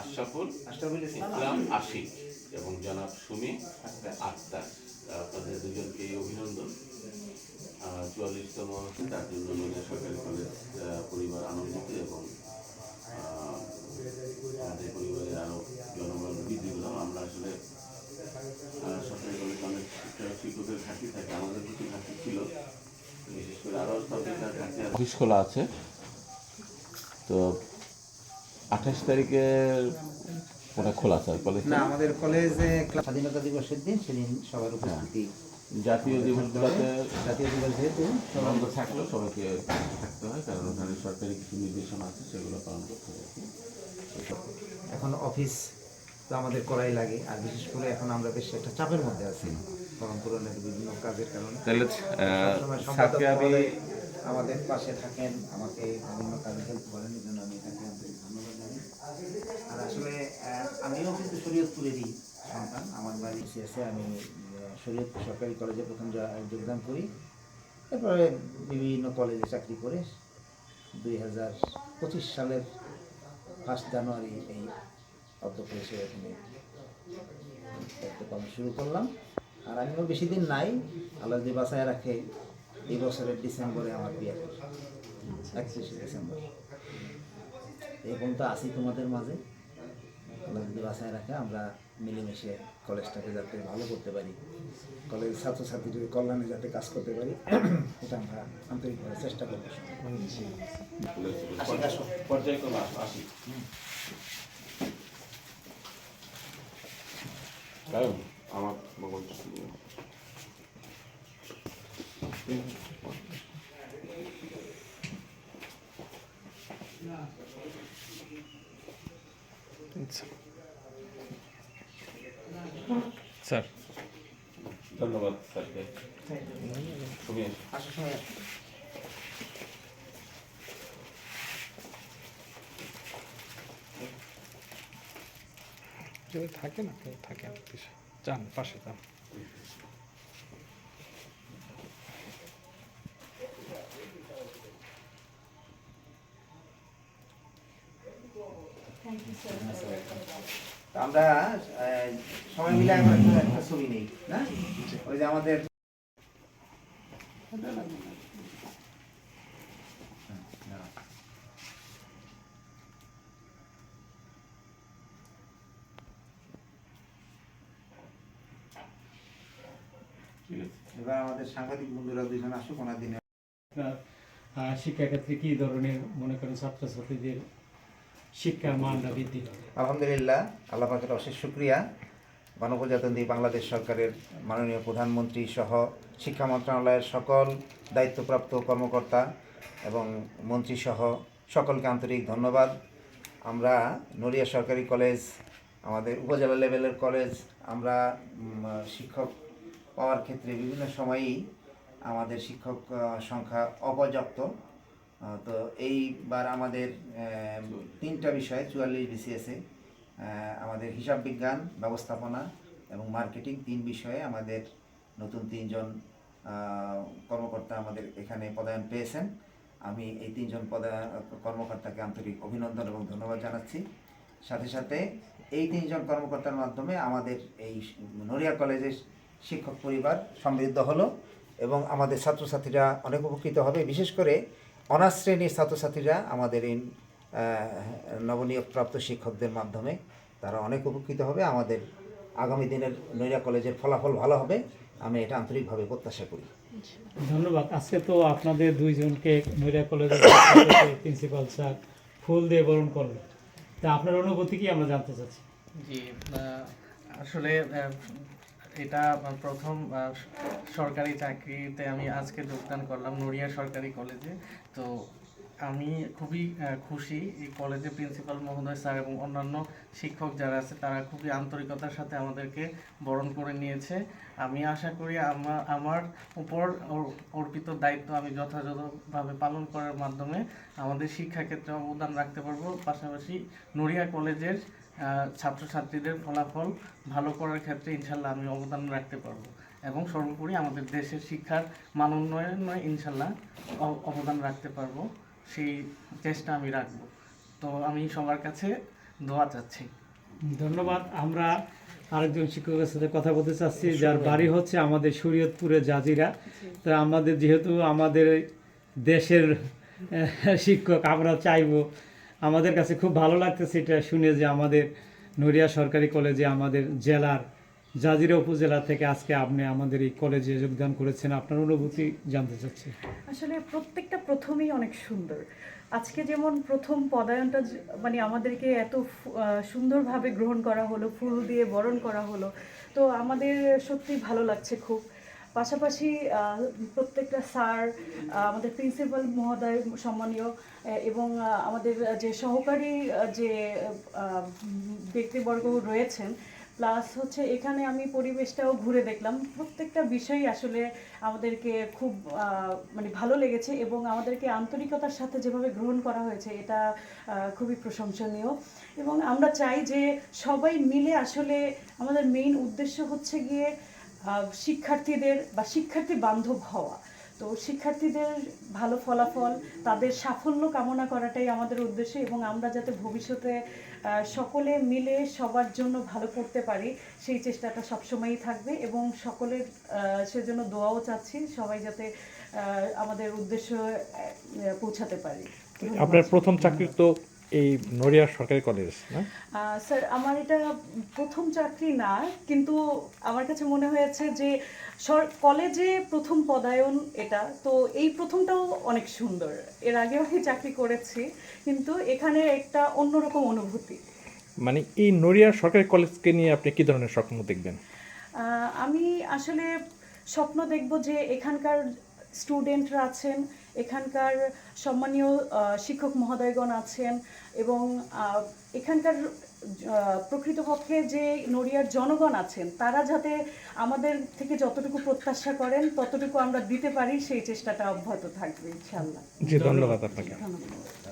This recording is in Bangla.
আশরাফুল ইসলাম আশিক এবং জনাব সুমি আক্তার। আপনাদের দুজনকেই অভিনন্দন। 44তম তার জন্য নদিয়া সরকারি কলেজ পরিবার আনন্দিত এবং আমাদের পরিবারের আরও জনগণ বৃদ্ধি হলাম। আমরা আসলে সরকারি কলেজে অনেক শিক্ষকের ঘাটতি থাকে, আমাদের কিছু ঘাটতি ছিল, বিশেষ করে আরও সাবজেক্টের ঘাটতি অফিস খোলা আছে। তো 28 তারিখে ওটা খোলা স্যার কলেজ না, আমাদের কলেজে স্বাধীনতা দিবসের দিন সেদিন সবার উপস্থিতি। জাতীয় দিবসগুলোতে জাতীয় দিবস যেহেতু বন্ধ থাকলেও সবাইকে থাকতে হয়, কারণ ওখানে সরকারি কিছু নির্দেশনা আছে, সেগুলো পালন করতে হয়। এখন অফিস তো আমাদের করাই লাগে, আর বিশেষ করে এখন আমরা বেশ একটা চাপের মধ্যে আছি ফর্ম পূরণের বিভিন্ন কাজের কারণে। তাহলে সবসময় সম্পাদক মহোদয় আমাদের পাশে থাকেন, আমাকে বিভিন্ন কাজে হেল্প করেন, এই জন্য আমি তাকে ধন্যবাদ জানাই। আর আসলে আমিও কিন্তু শরীয়তপুরেরই সন্তান, আমার বাড়ি এসে আমি শরীয়তপুর সরকারি কলেজে প্রথম যোগদান করি, এরপরে বিভিন্ন কলেজে চাকরি করে 2025 সালের 1 জানুয়ারি এই অধ্যক্ষ হিসেবে এখানে দায়িত্ব শুরু করলাম। আর আমিও বেশি দিন নাই, আল্লাহ যদি বাঁচায় রাখে এই বছরের ডিসেম্বরে আমার বিয়ে, 31শে ডিসেম্বর। এখন তো আছি তোমাদের মাঝে, আল্লাহ যদি বাঁচায় রাখে আমরা মিলেমিশে কলেজটাকে যাতে ভালো করতে পারি, কলেজ ছাত্রছাত্রীদের কল্যাণে যাতে কাজ করতে পারি, এটা আমরা আন্তরিকভাবে চেষ্টা করবো। পর্যায়ক্রমে আসি, কারণ আমার স্যার ধন্যবাদ স্যারকে। আসার সময় যদি থাকে না কেউ থাকেন যান পাশে যান। আমরা সবাই মিলে একটা ছবি নেই না, ওই যে আমাদের এবার আমাদের সাংবাদিক বন্ধুরা দুইজন আসুক, ওনার দিনে শিক্ষাক্ষেত্রে কি ধরনের মনে করেন ছাত্রছাত্রীদের শিক্ষার মানটা বৃদ্ধি পাবে? আলহামদুলিল্লাহ, আল্লাহ পাকের অশেষ শুকরিয়া। গণপ্রজাতন্ত্রী বাংলাদেশ সরকারের মাননীয় প্রধানমন্ত্রী সহ শিক্ষা মন্ত্রণালয়ের সকল দায়িত্বপ্রাপ্ত কর্মকর্তা এবং মন্ত্রী সহ সকলকে আন্তরিক ধন্যবাদ। আমরা নড়িয়া সরকারি কলেজ আমাদের উপজেলা লেভেলের কলেজ, আমরা শিক্ষক পাওয়ার ক্ষেত্রে বিভিন্ন সময়েই আমাদের শিক্ষক সংখ্যা অপর্যাপ্ত। তো এইবার আমাদের 3টা বিষয়ে 44 বিসিএসে আমাদের হিসাব বিজ্ঞান, ব্যবস্থাপনা এবং মার্কেটিং 3 বিষয়ে আমাদের নতুন 3 জন কর্মকর্তা আমাদের এখানে পদায়ন পেয়েছেন। আমি এই 3 জন কর্মকর্তাকে আন্তরিক অভিনন্দন এবং ধন্যবাদ জানাচ্ছি। সাথে সাথে এই 3 জন কর্মকর্তার মাধ্যমে আমাদের এই নড়িয়া কলেজের শিক্ষক পরিবার সমৃদ্ধ হলো এবং আমাদের ছাত্রছাত্রীরা অনেক উপকৃত হবে। বিশেষ করে অনার্স শ্রেণীর ছাত্রছাত্রীরা আমাদের এই নবনিয়োগপ্রাপ্ত শিক্ষকদের মাধ্যমে তারা অনেক উপকৃত হবে। আমাদের আগামী দিনের নড়িয়া কলেজের ফলাফল ভালো হবে, আমি এটা আন্তরিকভাবে প্রত্যাশা করি। ধন্যবাদ। আজকে তো আপনাদের দুইজনকে নড়িয়া কলেজের প্রিন্সিপাল স্যার ফুল দিয়ে বরণ করলেন, তা আপনার অনুভূতি কি আমরা জানতে চাচ্ছি। জি, আসলে এটা প্রথম সরকারি চাকরিতে আমি আজকে যোগদান করলাম নড়িয়া সরকারি কলেজে। তো আমি খুবই খুশি, এই কলেজের প্রিন্সিপাল মহোদয় স্যার এবং অন্যান্য শিক্ষক যারা আছে তারা খুবই আন্তরিকতার সাথে আমাদেরকে বরণ করে নিয়েছে। আমি আশা করি আমার উপর অর্পিত দায়িত্ব আমি যথাযথভাবে পালন করার মাধ্যমে আমাদের শিক্ষাক্ষেত্রে অবদান রাখতে পারবো, পাশাপাশি নড়িয়া কলেজের ছাত্রছাত্রীদের ফলাফল ভালো করার ক্ষেত্রে ইনশাল্লাহ আমি অবদান রাখতে পারবো এবং সর্বোপরি আমাদের দেশের শিক্ষার মান উন্নয়নে ইনশাল্লাহ অবদান রাখতে পারবো, সেই চেষ্টা আমি রাখবো। তো আমি সবার কাছে দোয়া চাচ্ছি। ধন্যবাদ। আমরা আরেকজন শিক্ষকের সাথে কথা বলতে চাচ্ছি, যার বাড়ি হচ্ছে আমাদের শরীয়তপুরে জাজিরা। তো আমাদের যেহেতু আমাদের দেশের শিক্ষক, আমরা চাইবো, আমাদের কাছে খুব ভালো লাগতেছে এটা শুনে যে আমাদের নড়িয়া সরকারি কলেজে আমাদের জেলার জাজিরা উপজেলা থেকে আজকে আপনি আমাদের এই কলেজে যোগদান করেছেন। আপনার অনুভূতি জানতে চাচ্ছি। আসলে প্রত্যেকটা প্রথমেই অনেক সুন্দর। আজকে যেমন প্রথম পদায়নটা মানে আমাদেরকে এত সুন্দরভাবে গ্রহণ করা হলো, ফুল দিয়ে বরণ করা হলো, তো আমাদের সত্যি ভালো লাগছে খুব। পাশাপাশি প্রত্যেকটা স্যার, আমাদের প্রিন্সিপাল মহোদয় সম্মানীয়, এবং আমাদের যে সহকারী যে ব্যক্তিবর্গ রয়েছেন, প্লাস হচ্ছে এখানে আমি পরিবেশটাও ঘুরে দেখলাম, প্রত্যেকটা বিষয়ই আসলে আমাদেরকে খুব মানে ভালো লেগেছে, এবং আমাদেরকে আন্তরিকতার সাথে যেভাবে গ্রহণ করা হয়েছে এটা খুবই প্রশংসনীয়। এবং আমরা চাই যে সবাই মিলে, আসলে আমাদের মেইন উদ্দেশ্য হচ্ছে গিয়ে শিক্ষার্থীদের বা শিক্ষার্থী বান্ধব হওয়া। তো শিক্ষার্থীদের ভালো ফলাফল, তাদের সাফল্য কামনা করাটাই আমাদের উদ্দেশ্য, এবং আমরা যাতে ভবিষ্যতে সকলে মিলে সবার জন্য ভালো করতে পারি সেই চেষ্টাটা সবসময়ই থাকবে, এবং সকলের সেজন্য দোয়াও চাচ্ছি, সবাই যাতে আমাদের উদ্দেশ্য পৌঁছাতে পারি। আপনার প্রথম চাকরি তো এই নড়িয়া সরকারি কলেজ, না? স্যার, আমার এটা প্রথম চাকরি না, কিন্তু আমার কাছে মনে হয়েছে যে কলেজে প্রথম পদায়ন এটা, তো এই প্রথমটাও অনেক সুন্দর। এর আগেও আমি চাকরি করেছি, কিন্তু এখানে একটা অন্যরকম অনুভূতি। মানে এই নড়িয়া সরকারি কলেজকে নিয়ে আপনি কি ধরনের স্বপ্ন দেখবেন? আমি আসলে স্বপ্ন দেখব যে এখানকার স্টুডেন্টরা আছেন, এখানকার সম্মানীয় শিক্ষক মহোদয়গণ আছেন, এবং এখানকার প্রকৃতপক্ষে যে নড়িয়ার জনগণ আছেন, তারা যাতে আমাদের থেকে যতটুকু প্রত্যাশা করেন ততটুকু আমরা দিতে পারি, সেই চেষ্টাটা অব্যাহত থাকবে ইনশাআল্লাহ। জি, ধন্যবাদ আপনাকে। ধন্যবাদ।